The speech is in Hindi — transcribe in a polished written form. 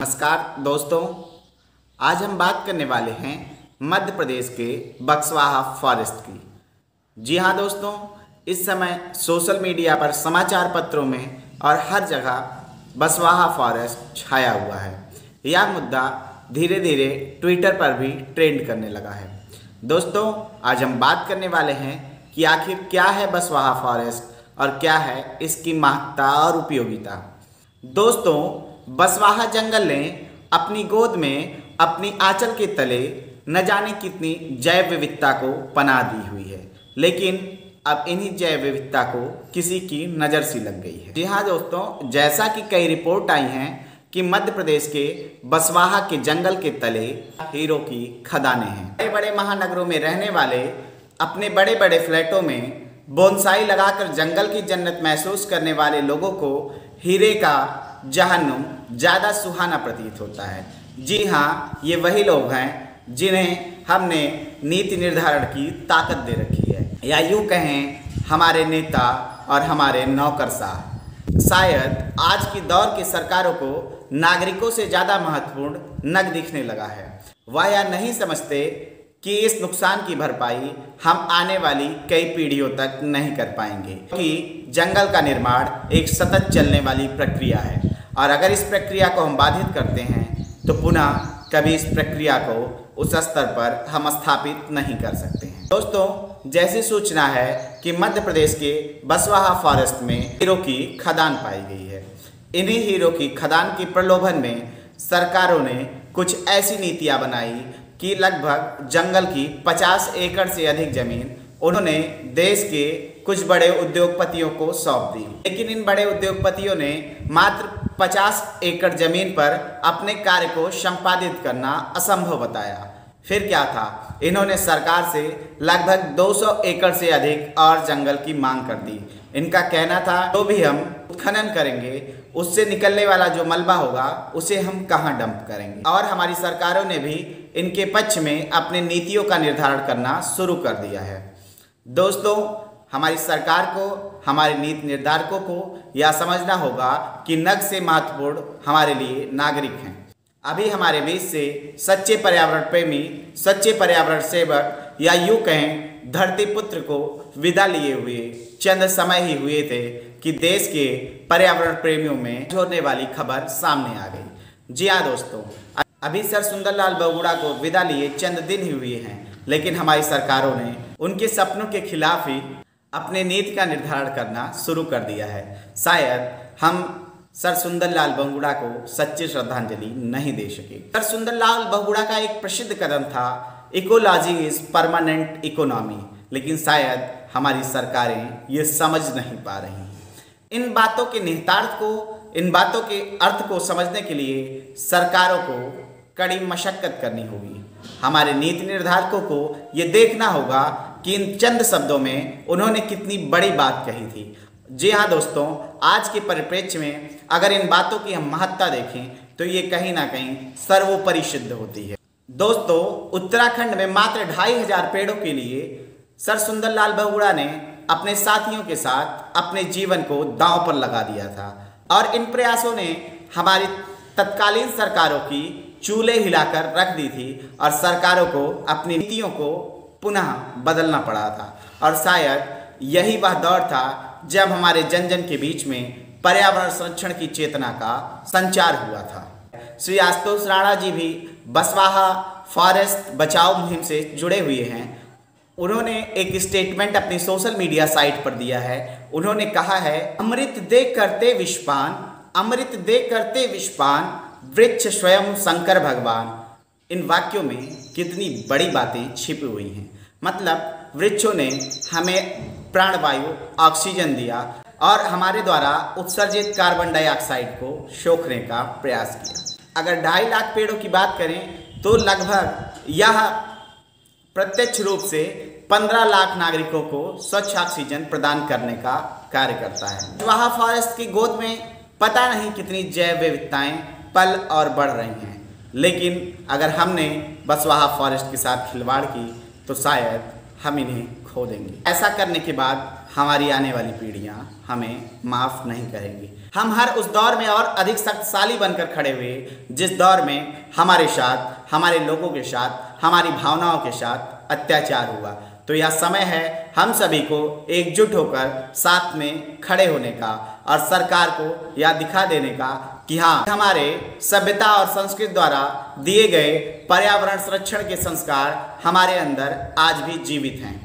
नमस्कार दोस्तों, आज हम बात करने वाले हैं मध्य प्रदेश के बक्सवाहा फॉरेस्ट की। जी हाँ दोस्तों, इस समय सोशल मीडिया पर समाचार पत्रों में और हर जगह बक्सवाहा फॉरेस्ट छाया हुआ है। यह मुद्दा धीरे धीरे ट्विटर पर भी ट्रेंड करने लगा है। दोस्तों, आज हम बात करने वाले हैं कि आखिर क्या है बक्सवाहा फॉरेस्ट और क्या है इसकी महत्ता और उपयोगिता। दोस्तों, बक्सवाहा जंगल ने अपनी गोद में अपनी आंचल के तले न जाने कितनी जैव विविधता को पनाह दी हुई है, लेकिन अब इन्हीं जैव विविधता को किसी की नज़र सी लग गई है। जी हाँ दोस्तों, जैसा कि कई रिपोर्ट आई हैं कि मध्य प्रदेश के बक्सवाहा के जंगल के तले हीरो की खदानें हैं। बड़े बड़े महानगरों में रहने वाले अपने बड़े बड़े फ्लैटों में बोनसाई लगाकर जंगल की जन्नत महसूस करने वाले लोगों को हीरे का जहन्नुम ज़्यादा सुहाना प्रतीत होता है। जी हाँ, ये वही लोग हैं जिन्हें हमने नीति निर्धारण की ताकत दे रखी है, या यूँ कहें हमारे नेता और हमारे नौकरशाह। शायद आज की दौर की सरकारों को नागरिकों से ज़्यादा महत्वपूर्ण नग दिखने लगा है। वह यह नहीं समझते कि इस नुकसान की भरपाई हम आने वाली कई पीढ़ियों तक नहीं कर पाएंगे, क्योंकि जंगल का निर्माण एक सतत चलने वाली प्रक्रिया है और अगर इस प्रक्रिया को हम बाधित करते हैं तो पुनः कभी इस प्रक्रिया को उस स्तर पर हम स्थापित नहीं कर सकते हैं। दोस्तों, जैसी सूचना है कि मध्य प्रदेश के बक्सवाहा फॉरेस्ट में हीरो की खदान पाई गई है। इन्हीं हीरो की खदान की प्रलोभन में सरकारों ने कुछ ऐसी नीतियां बनाई कि लगभग जंगल की 50 एकड़ से अधिक जमीन उन्होंने देश के कुछ बड़े उद्योगपतियों को सौंप दी। लेकिन इन बड़े उद्योगपतियों ने मात्र 50 एकड़ जमीन पर अपने कार्य को संपादित करना असंभव बताया। फिर क्या था, इन्होंने सरकार से लगभग 200 एकड़ से अधिक और जंगल की मांग कर दी। इनका कहना था जो भी हम उत्खनन करेंगे उससे निकलने वाला जो मलबा होगा उसे हम कहाँ डंप करेंगे। और हमारी सरकारों ने भी इनके पक्ष में अपने नीतियों का निर्धारण करना शुरू कर दिया है। दोस्तों, हमारी सरकार को, हमारे नीति निर्धारकों को यह समझना होगा कि नग से महत्वपूर्ण हमारे लिए नागरिक हैं। अभी हमारे बीच से सच्चे पर्यावरण प्रेमी, सच्चे पर्यावरण सेवक, या यूँ कहें धरती पुत्र को विदा लिए हुए चंद समय ही हुए थे कि देश के पर्यावरण प्रेमियों में होने वाली खबर सामने आ गई। जी हाँ दोस्तों, अभी सर सुंदरलाल बहुगुणा को विदा लिए चंद दिन ही हुए हैं, लेकिन हमारी सरकारों ने उनके सपनों के खिलाफ ही अपने नीति का निर्धारण करना शुरू कर दिया है। शायद हम सर सुंदरलाल बहुगुणा को सच्ची श्रद्धांजलि नहीं दे सके। सर सुंदरलाल बहुगुणा का एक प्रसिद्ध कदम था इकोलॉजी इज परमानेंट इकोनॉमी, लेकिन शायद हमारी सरकारें ये समझ नहीं पा रही हैं। इन बातों के निहितार्थ को, इन बातों के अर्थ को समझने के लिए सरकारों को कड़ी मशक्कत करनी होगी। हमारे नीति निर्धारकों को ये देखना होगा कि इन चंद शब्दों में उन्होंने कितनी बड़ी बात कही थी। जी हाँ दोस्तों, आज के परिप्रेक्ष्य में अगर इन बातों की हम महत्ता देखें तो ये कहीं ना कहीं सर्वोपरि सिद्ध होती है। दोस्तों, उत्तराखंड में मात्र 2500 पेड़ों के लिए सर सुंदरलाल बहुगुणा ने अपने साथियों के साथ अपने जीवन को दांव पर लगा दिया था और इन प्रयासों ने हमारी तत्कालीन सरकारों की चूल्हे हिलाकर रख दी थी और सरकारों को अपनी नीतियों को पुनः बदलना पड़ा था। और शायद यही वह दौर था जब हमारे जन जन के बीच में पर्यावरण संरक्षण की चेतना का संचार हुआ था। श्री आशुतोष राणा जी भी बक्सवाहा फॉरेस्ट बचाओ मुहिम से जुड़े हुए हैं। उन्होंने एक स्टेटमेंट अपनी सोशल मीडिया साइट पर दिया है। उन्होंने कहा है, अमृत दे करते विषपान, अमृत दे करते विषपान, वृक्ष स्वयं शंकर भगवान। इन वाक्यों में कितनी बड़ी बातें छिपी हुई हैं। मतलब वृक्षों ने हमें प्राणवायु ऑक्सीजन दिया और हमारे द्वारा उत्सर्जित कार्बन डाइऑक्साइड को सोखने का प्रयास किया। अगर 2.5 लाख पेड़ों की बात करें तो लगभग यह प्रत्यक्ष रूप से 15 लाख नागरिकों को स्वच्छ ऑक्सीजन प्रदान करने का कार्य करता है। बक्सवाहा फॉरेस्ट की गोद में पता नहीं कितनी जैव विविधताएं पल और बढ़ रही हैं, लेकिन अगर हमने बक्सवाहा फॉरेस्ट के साथ खिलवाड़ की तो शायद हम इन्हें खो देंगे। ऐसा करने के बाद हमारी आने वाली पीढ़ियां हमें माफ़ नहीं करेंगी। हम हर उस दौर में और अधिक शक्तिशाली बनकर खड़े हुए जिस दौर में हमारे साथ, हमारे लोगों के साथ, हमारी भावनाओं के साथ अत्याचार हुआ। तो यह समय है हम सभी को एकजुट होकर साथ में खड़े होने का और सरकार को यह दिखा देने का कि हाँ, हमारे सभ्यता और संस्कृति द्वारा दिए गए पर्यावरण संरक्षण के संस्कार हमारे अंदर आज भी जीवित हैं।